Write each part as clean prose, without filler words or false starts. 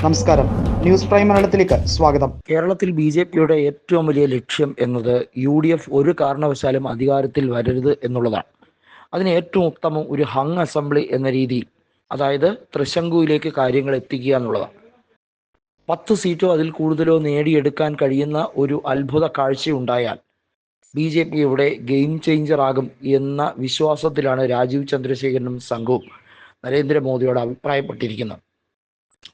നമസ്കാരം, news prime മലയാളത്തിലേക്ക് സ്വാഗതം. കേരളത്തിൽ ബി.ജെ.പിയുടെ ഏറ്റവും വലിയ ലക്ഷ്യം എന്നത് UDF ഒരു കാരണവശാലും അധികാരത്തിൽ വരരുത് എന്നുള്ളതാണ്. അതിന് ഏറ്റവും ഉത്തമം ഒരു ഹങ് അസംബ്ലി എന്ന രീതിയിൽ, അതായത് തൃശങ്കുവിലേക്ക് കാര്യങ്ങൾ എത്തിക്കുക എന്നുള്ളതാണ്. 10 സീറ്റോ അതിൽ കൂടുതലോ നേടിയെടുക്കാൻ കഴിയുന്ന ഒരു അത്ഭുത കാഴ്ചയുണ്ടായാൽ BJP ഇവിടെ ഗെയിം ചേഞ്ചർ ആകും എന്ന വിശ്വാസത്തിലാണ് രാജീവ് ചന്ദ്രശേഖരനും സംഘവും നരേന്ദ്രമോദിയോട് അഭിപ്രായപ്പെട്ടിരിക്കുന്നത്.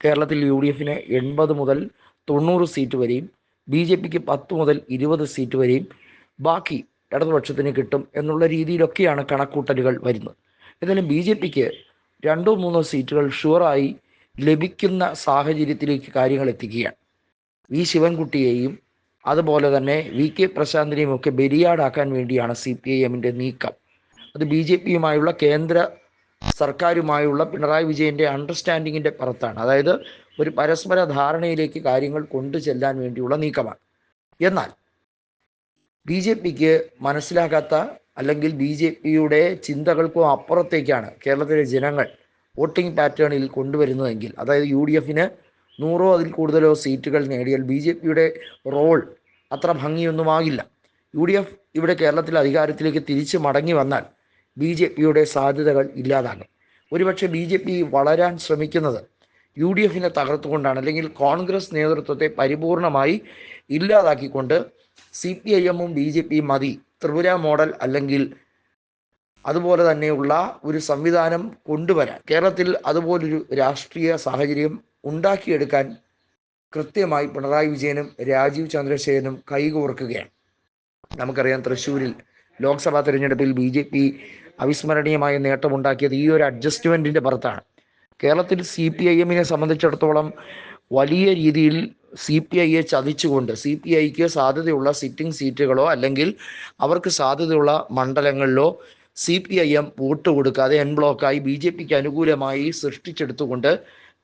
കേരളത്തിൽ UDFന് 80 മുതൽ 90 സീറ്റ് വരെയും BJPക്ക് 10 മുതൽ 20 സീറ്റ് വരെയും ബാക്കി ഇടതുപക്ഷത്തിന് കിട്ടും എന്നുള്ള രീതിയിലൊക്കെയാണ് കണക്കൂട്ടലുകൾ വരുന്നത്. എന്നാലും BJPക്ക് 2-3 സീറ്റുകൾ ഷുവറായി ലഭിക്കുന്ന സാഹചര്യത്തിലേക്ക് കാര്യങ്ങൾ എത്തിക്കുകയാണ്. ശിവൻകുട്ടിയെയും അതുപോലെ തന്നെ VK പ്രശാന്തിനെയും ഒക്കെ ബലിയാടാക്കാൻ വേണ്ടിയാണ് CPIMൻ്റെ നീക്കം. അത് BJPയുമായുള്ള കേന്ദ്ര സർക്കാരുമായുള്ള പിണറായി വിജയൻ്റെ അണ്ടർസ്റ്റാൻഡിങ്ങിൻ്റെ പുറത്താണ്. അതായത് ഒരു പരസ്പര ധാരണയിലേക്ക് കാര്യങ്ങൾ കൊണ്ടുചെല്ലാൻ വേണ്ടിയുള്ള നീക്കമാണ്. എന്നാൽ BJPക്ക് മനസ്സിലാകാത്ത, അല്ലെങ്കിൽ BJPയുടെ ചിന്തകൾക്കും അപ്പുറത്തേക്കാണ് കേരളത്തിലെ ജനങ്ങൾ വോട്ടിംഗ് പാറ്റേണിൽ കൊണ്ടുവരുന്നതെങ്കിൽ, അതായത് UDFന് 100 അതിൽ കൂടുതലോ സീറ്റുകൾ നേടിയാൽ BJPയുടെ റോൾ അത്ര ഭംഗിയൊന്നുമാകില്ല. UDF ഇവിടെ കേരളത്തിൽ അധികാരത്തിലേക്ക് തിരിച്ചു മടങ്ങി വന്നാൽ BJPയുടെ സാധ്യതകൾ ഇല്ലാതാകും. ഒരുപക്ഷെ BJP വളരാൻ ശ്രമിക്കുന്നത് UDFനെ തകർത്തുകൊണ്ടാണ്, അല്ലെങ്കിൽ കോൺഗ്രസ് നേതൃത്വത്തെ പരിപൂർണമായി ഇല്ലാതാക്കിക്കൊണ്ട് CPIMും BJPയും മതി, ത്രിപുര മോഡൽ അല്ലെങ്കിൽ അതുപോലെ തന്നെയുള്ള ഒരു സംവിധാനം കൊണ്ടുവരാൻ, കേരളത്തിൽ അതുപോലൊരു രാഷ്ട്രീയ സാഹചര്യം ഉണ്ടാക്കിയെടുക്കാൻ കൃത്യമായി പിണറായി വിജയനും രാജീവ് ചന്ദ്രശേഖരനും കൈകോർക്കുകയാണ്. നമുക്കറിയാം, തൃശ്ശൂരിൽ ലോക്സഭാ തെരഞ്ഞെടുപ്പിൽ BJP അവിസ്മരണീയമായ നേട്ടമുണ്ടാക്കിയത് ഈ ഒരു അഡ്ജസ്റ്റ്മെൻറ്റിൻ്റെ പുറത്താണ്. കേരളത്തിൽ CPIMനെ സംബന്ധിച്ചിടത്തോളം വലിയ രീതിയിൽ CPIയെ ചതിച്ചുകൊണ്ട് CPIക്ക് സാധ്യതയുള്ള സിറ്റിംഗ് സീറ്റുകളോ അല്ലെങ്കിൽ അവർക്ക് സാധ്യതയുള്ള മണ്ഡലങ്ങളിലോ CPIM വോട്ട് കൊടുക്കാതെ എൻ ബ്ലോക്കായി BJPക്ക് അനുകൂലമായി സൃഷ്ടിച്ചെടുത്തുകൊണ്ട്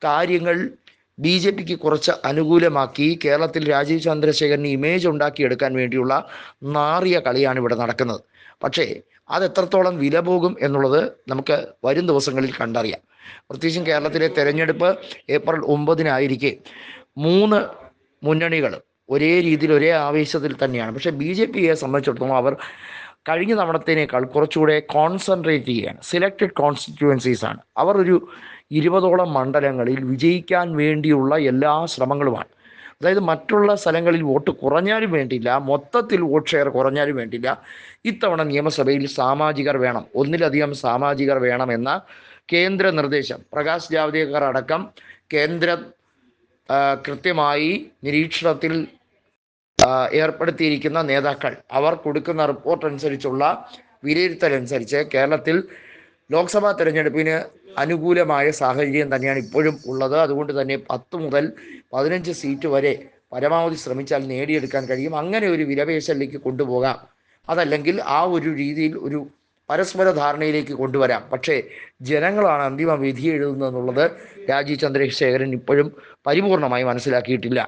കാര്യങ്ങൾ BJPക്ക് കുറച്ച് അനുകൂലമാക്കി കേരളത്തിൽ രാജീവ് ചന്ദ്രശേഖരന് ഇമേജ് ഉണ്ടാക്കിയെടുക്കാൻ വേണ്ടിയുള്ള നാറിയ കളിയാണ് ഇവിടെ നടക്കുന്നത്. പക്ഷേ അത് എത്രത്തോളം വില പോകും എന്നുള്ളത് നമുക്ക് വരും ദിവസങ്ങളിൽ കണ്ടറിയാം. പ്രത്യേകിച്ചും കേരളത്തിലെ തെരഞ്ഞെടുപ്പ് ഏപ്രിൽ 9-നായിരിക്കെ 3 മുന്നണികൾ ഒരേ രീതിയിൽ ഒരേ ആവേശത്തിൽ തന്നെയാണ്. പക്ഷേ BJPയെ സംബന്ധിച്ചിടത്തോളം അവർ കഴിഞ്ഞ തവണത്തേനേക്കാൾ കുറച്ചുകൂടെ കോൺസെൻട്രേറ്റ് ചെയ്യുകയാണ്. സെലക്റ്റഡ് കോൺസ്റ്റിറ്റ്യുവൻസീസ് ആണ്. അവർ ഒരു 20ഓളം മണ്ഡലങ്ങളിൽ വിജയിക്കാൻ വേണ്ടിയുള്ള എല്ലാ ശ്രമങ്ങളുമാണ്. അതായത് മറ്റുള്ള സ്ഥലങ്ങളിൽ വോട്ട് കുറഞ്ഞാലും വേണ്ടില്ല, മൊത്തത്തിൽ വോട്ട് ഷെയർ കുറഞ്ഞാലും വേണ്ടില്ല, ഇത്തവണ നിയമസഭയിൽ സാമാജികർ വേണം, ഒന്നിലധികം സാമാജികർ വേണമെന്ന കേന്ദ്ര നിർദ്ദേശം പ്രകാശ് ജാവ്ദേക്കർ അടക്കം കേന്ദ്രം കൃത്യമായി നിരീക്ഷണത്തിൽ ഏർപ്പെടുത്തിയിരിക്കുന്ന നേതാക്കൾ അവർ കൊടുക്കുന്ന റിപ്പോർട്ട് അനുസരിച്ചുള്ള വിലയിരുത്തൽ അനുസരിച്ച് കേരളത്തിൽ ലോക്സഭാ തെരഞ്ഞെടുപ്പിന് അനുകൂലമായ സാഹചര്യം തന്നെയാണ് ഇപ്പോഴും ഉള്ളത്. അതുകൊണ്ട് തന്നെ 10 മുതൽ 15 സീറ്റ് വരെ പരമാവധി ശ്രമിച്ചാൽ നേടിയെടുക്കാൻ കഴിയും. അങ്ങനെ ഒരു വിലപേശലിലേക്ക് കൊണ്ടുപോകാം, അതല്ലെങ്കിൽ ആ ഒരു രീതിയിൽ ഒരു പരസ്പര ധാരണയിലേക്ക് കൊണ്ടുവരാം. പക്ഷേ ജനങ്ങളാണ് അന്തിമ വിധി എഴുതുന്നത് എന്നുള്ളത് രാജീവ് ചന്ദ്രശേഖരൻ ഇപ്പോഴും പരിപൂർണമായി മനസ്സിലാക്കിയിട്ടില്ല.